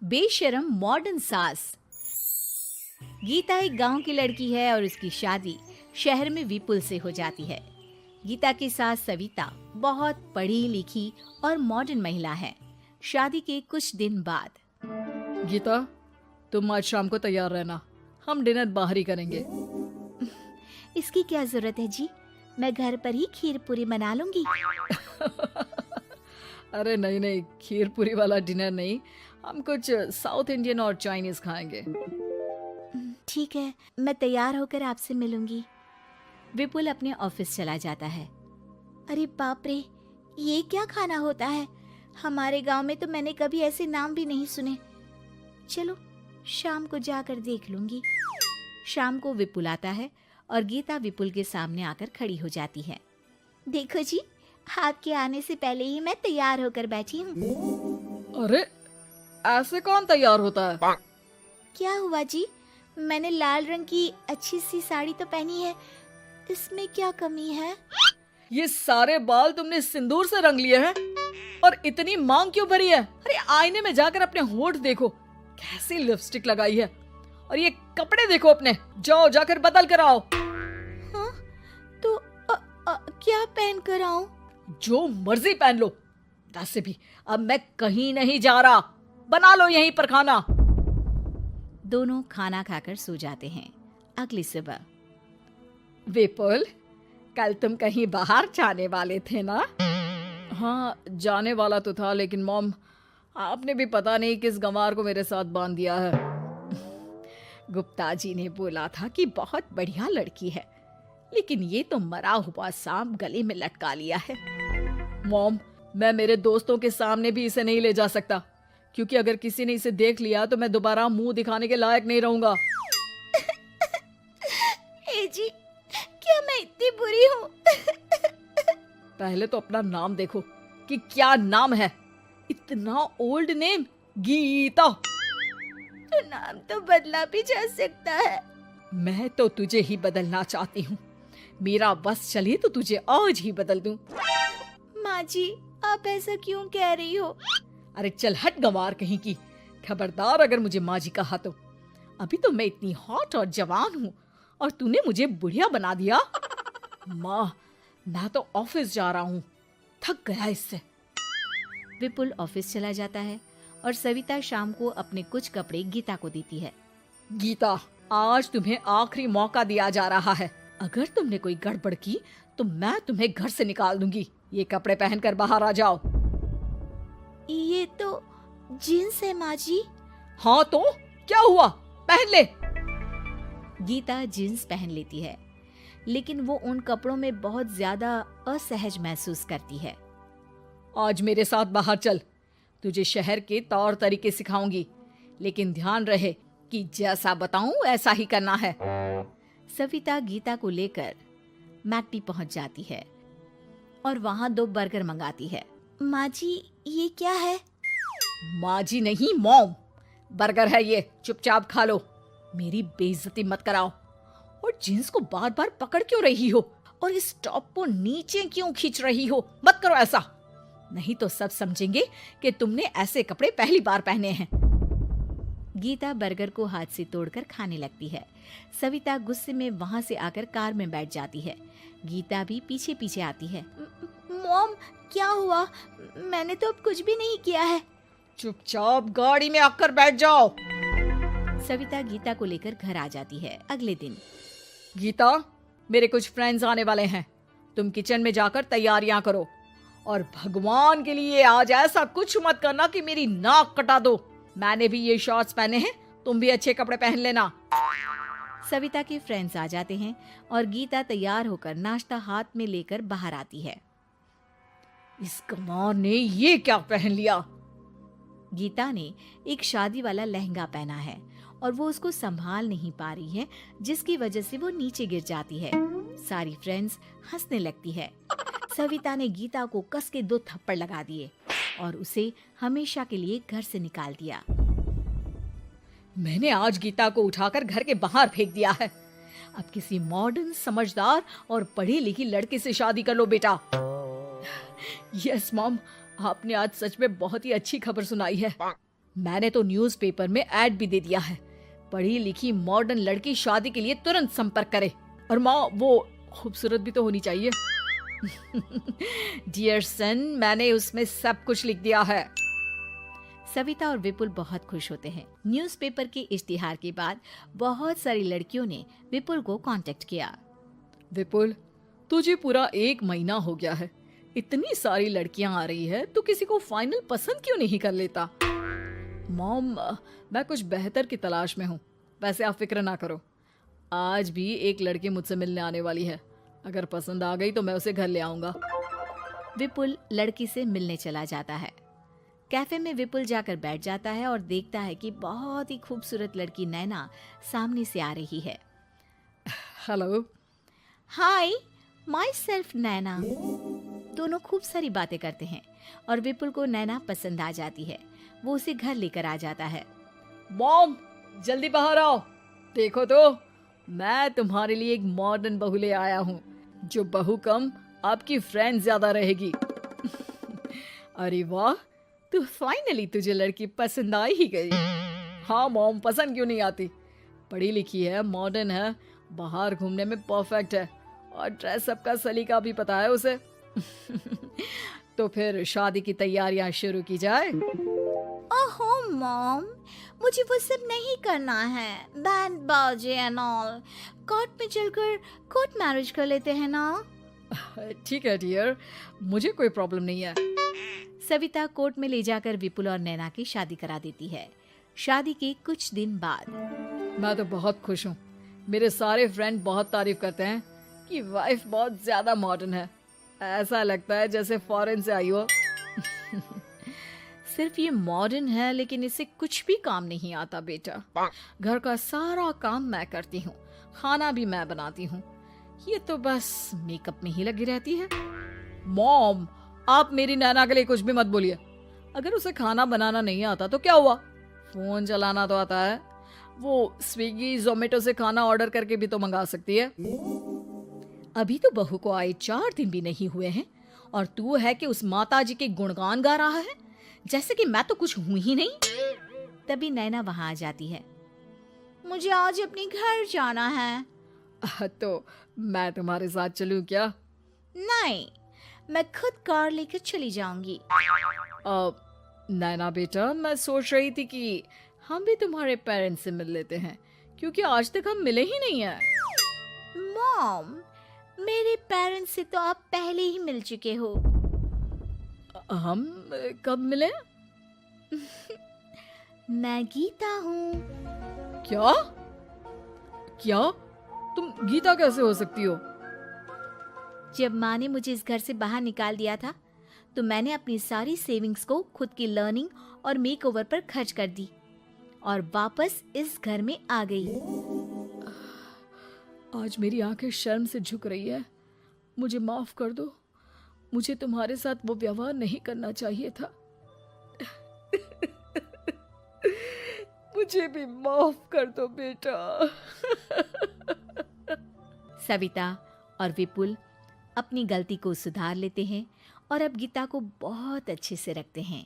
बेशरम मॉडर्न सास। गीता एक गांव की लड़की है और उसकी शादी शहर में विपुल से हो जाती है। गीता की सास सविता बहुत पढ़ी लिखी और मॉडर्न महिला है। शादी के कुछ दिन बाद गीता, तुम आज शाम को तैयार रहना, हम डिनर बाहर ही करेंगे। इसकी क्या जरूरत है जी, मैं घर पर ही खीर पूरी बना लूंगी। अरे नहीं नहीं, खीर पूरी वाला डिनर नहीं, हम कुछ साउथ इंडियन और चाइनीज खाएंगे। ठीक है, मैं तैयार होकर आपसे मिलूंगी। विपुल अपने ऑफिस चला जाता है। अरे बाप रे, ये क्या खाना होता है? हमारे गांव में तो मैंने कभी ऐसे नाम भी नहीं सुने। चलो शाम को जाकर देख लूंगी। शाम को विपुल आता है और गीता विपुल के सामने आकर खड़ी हो जाती है। देखो जी, आपके आने से पहले ही मैं तैयार होकर बैठी हूँ। अरे ऐसे कौन तैयार होता है? क्या हुआ जी? मैंने लाल रंग की अच्छी सी साड़ी तो पहनी है, इसमें क्या कमी है? ये सारे बाल तुमने सिंदूर से रंग लिए हैं और इतनी मांग क्यों भरी है? अरे आईने में जाकर अपने होंठ देखो, कैसी लिपस्टिक लगाई है। और ये कपड़े देखो अपने, जाओ जाकर बदल कर आओ। हाँ? तो क्या पहन कर आऊं? जो मर्जी पहन लो। वैसे भी अब मैं कहीं नहीं जा रहा, बना लो यहीं पर खाना। दोनों खाना खाकर सो जाते हैं। अगली सुबह विपुल, कल तुम कहीं बाहर जाने वाले थे ना? हाँ, जाने वाला तो था, लेकिन मॉम आपने भी पता नहीं किस गंवार को मेरे साथ बांध दिया है। गुप्ता जी ने बोला था कि बहुत बढ़िया लड़की है, लेकिन ये तो मरा हुआ सांप गले में लटका लिया है। मॉम, मैं मेरे दोस्तों के सामने भी इसे नहीं ले जा सकता, क्योंकि अगर किसी ने इसे देख लिया तो मैं दोबारा मुंह दिखाने के लायक नहीं रहूंगा। ए जी, क्या मैं इतनी बुरी हूँ? पहले तो अपना नाम देखो कि क्या नाम है। इतना ओल्ड नेम, गीता। तो नाम तो बदला भी जा सकता है। मैं तो तुझे ही बदलना चाहती हूँ। मेरा बस चले तो तुझे आज ही बदल दूं। माँ जी, आप ऐसा क्यों कह रही हो? अरे चल हट गंवार कहीं की। खबरदार अगर मुझे माँ जी कहा तो। अभी तो मैं इतनी हॉट और जवान हूँ और तूने मुझे बुढ़िया बना दिया। माँ, मैं तो ऑफिस जा रहा हूँ, थक गया इससे। विपुल ऑफिस चला जाता है और सविता शाम को अपने कुछ कपड़े गीता को देती है। गीता, आज तुम्हें आखिरी मौका दिया जा रहा है। अगर तुमने कोई गड़बड़ की तो मैं तुम्हें घर से निकाल दूंगी। ये कपड़े पहनकर बाहर आ जाओ। ये तो जींस है माँ जी। हाँ तो क्या हुआ, पहन ले। गीता जींस पहन लेती है, लेकिन वो उन कपड़ों में बहुत ज्यादा असहज महसूस करती है। आज मेरे साथ बाहर चल, तुझे शहर के तौर तरीके सिखाऊंगी, लेकिन ध्यान रहे कि जैसा बताऊं ऐसा ही करना है। सविता गीता को लेकर मैकडी पहुंच जाती है और वहां 2 बर्गर मंगाती है। माँ जी, ये क्या है? माँ जी नहीं मॉम, बर्गर है ये, चुपचाप खा लो। मेरी बेइज्जती मत कराओ। और जींस को बार बार पकड़ क्यों रही हो और इस टॉप को नीचे क्यों खींच रही हो? मत करो ऐसा, नहीं तो सब समझेंगे कि तुमने ऐसे कपड़े पहली बार पहने हैं। गीता बर्गर को हाथ से तोड़कर खाने लगती है। सविता गुस्से में वहां से आकर कार में बैठ जाती है। गीता भी पीछे पीछे आती है। मॉम, क्या हुआ? मैंने तो अब कुछ भी नहीं किया है। चुपचाप गाड़ी में आकर बैठ जाओ। सविता गीता को लेकर घर आ जाती है। अगले दिन गीता, मेरे कुछ फ्रेंड्स आने वाले हैं, तुम किचन में जाकर तैयारियां करो। और भगवान के लिए आज ऐसा कुछ मत करना कि मेरी नाक कटा दो। मैंने भी ये शॉर्ट्स पहने हैं, तुम भी अच्छे कपड़े पहन लेना। सविता के फ्रेंड्स आ जाते हैं और गीता तैयार होकर नाश्ता हाथ में लेकर बाहर आती है। इस गंवार ने ये क्या पहन लिया? गीता ने एक शादी वाला लहंगा पहना है और वो उसको संभाल नहीं पा रही है, जिसकी वजह से वो नीचे गिर जाती है। सारी फ्रेंड्स हंसने लगती है। सविता ने गीता को कस के 2 थप्पड़ लगा दिए और उसे हमेशा के लिए घर से निकाल दिया। मैंने आज गीता को उठाकर घर के बाहर फेंक दिया है। अब किसी मॉडर्न, समझदार और पढ़ी लिखी लड़के से शादी कर लो बेटा। यस मॉम, आपने आज सच में बहुत ही अच्छी खबर सुनाई है। मैंने तो न्यूज़पेपर में ऐड भी दे दिया है, पढ़ी लिखी मॉडर्न लड़की शादी के लिए तुरंत संपर्क करे। और माँ, वो खूबसूरत भी तो होनी चाहिए। डियर सन, मैंने उसमें सब कुछ लिख दिया है। सविता और विपुल बहुत खुश होते हैं। न्यूज़पेपर के इश्तिहार के बाद बहुत सारी लड़कियों ने विपुल को कांटेक्ट किया। विपुल, तुझे पूरा 1 महीना हो गया है, इतनी सारी लड़कियां आ रही है, तू किसी को फाइनल पसंद क्यों नहीं कर लेता? मॉम, मैं कुछ बेहतर की तलाश में हूँ। वैसे आप फिक्र ना करो, आज भी एक लड़की मुझसे मिलने आने वाली है। अगर पसंद आ गई तो मैं उसे घर ले आऊंगा। विपुल लड़की से मिलने चला जाता है। कैफे में विपुल जाकर बैठ जाता है और देखता है कि बहुत ही खूबसूरत लड़की नैना सामने से आ रही है। हेलो। हाय, माई सेल्फ नैना। दोनों खूब सारी बातें करते हैं और विपुल को नैना पसंद आ जाती है। वो उसे घर लेकर आ जाता है। मॉम, जल्दी बाहर आओ, देखो तो मैं तुम्हारे लिए एक मॉडर्न बहू ले आया हूँ, जो बहू कम आपकी फ्रेंड ज्यादा रहेगी। अरे वाह, तो फाइनली तुझे लड़की पसंद आ ही गई। हाँ मॉम, पसंद क्यों नहीं आती? पढ़ी लिखी है, मॉडर्न है, बाहर घूमने में परफेक्ट है और ड्रेसअप का सलीका भी पता है उसे। तो फिर शादी की तैयारियां शुरू की जाए। ओहो मॉम, मुझे वो सब नहीं करना है। बैंड बाजे एंड ऑल। कोर्ट में चलकर कोर्ट मैरिज कर लेते हैं ना। ठीक है डियर, मुझे कोई प्रॉब्लम नहीं है। सविता कोर्ट में ले जाकर विपुल और नैना की शादी करा देती है। शादी के कुछ दिन बाद मैं तो बहुत खुश हूँ। मेरे सारे फ्रेंड बहुत तारीफ करते हैं कि वाइफ बहुत ज्यादा मॉडर्न है। ऐसा लगता है जैसे फॉरेन से आई हो। सिर्फ ये मॉडर्न है, लेकिन इसे कुछ भी काम नहीं आता बेटा। घर का सारा काम मैं करती हूँ, खाना भी मैं बनाती हूँ। ये तो बस मेकअप में ही लगी रहती है। मॉम, आप मेरी नैना के लिए कुछ भी मत बोलिए। अगर उसे खाना बनाना नहीं आता तो क्या हुआ, फोन चलाना तो आता है। वो स्विगी जोमेटो से खाना ऑर्डर करके भी तो मंगा सकती है। अभी तो बहू को आए 4 दिन भी नहीं हुए हैं और तू है कि उस माता जी के गुणगान गा रहा है, जैसे कि मैं तो कुछ हूं ही नहीं। तभी नैना वहां आ जाती है। मुझे आज अपने घर जाना है। तो मैं तुम्हारे साथ चलूं क्या? नहीं, मैं खुद कार लेकर चली जाऊंगी। नैना बेटा, मैं सोच रही थी कि हम भी तुम्हारे पेरेंट्स से मिल लेते हैं, क्योंकि आज तक हम मिले ही नहीं हैं। मॉम, मेरे पेरेंट्स से तो आप पहले ही मिल चुके हो। हम कब मिले? मैं गीता हूँ। क्या? क्या? तुम गीता कैसे हो सकती हो? जब माँ ने मुझे इस घर से बाहर निकाल दिया था, तो मैंने अपनी सारी सेविंग्स को खुद की लर्निंग और मेकओवर पर खर्च कर दी और वापस इस घर में आ गई। आज मेरी आंखें शर्म से झुक रही है। मुझे माफ कर दो, मुझे तुम्हारे साथ वो व्यवहार नहीं करना चाहिए था। मुझे भी माफ कर दो बेटा। सविता और विपुल अपनी गलती को सुधार लेते हैं और अब गीता को बहुत अच्छे से रखते हैं।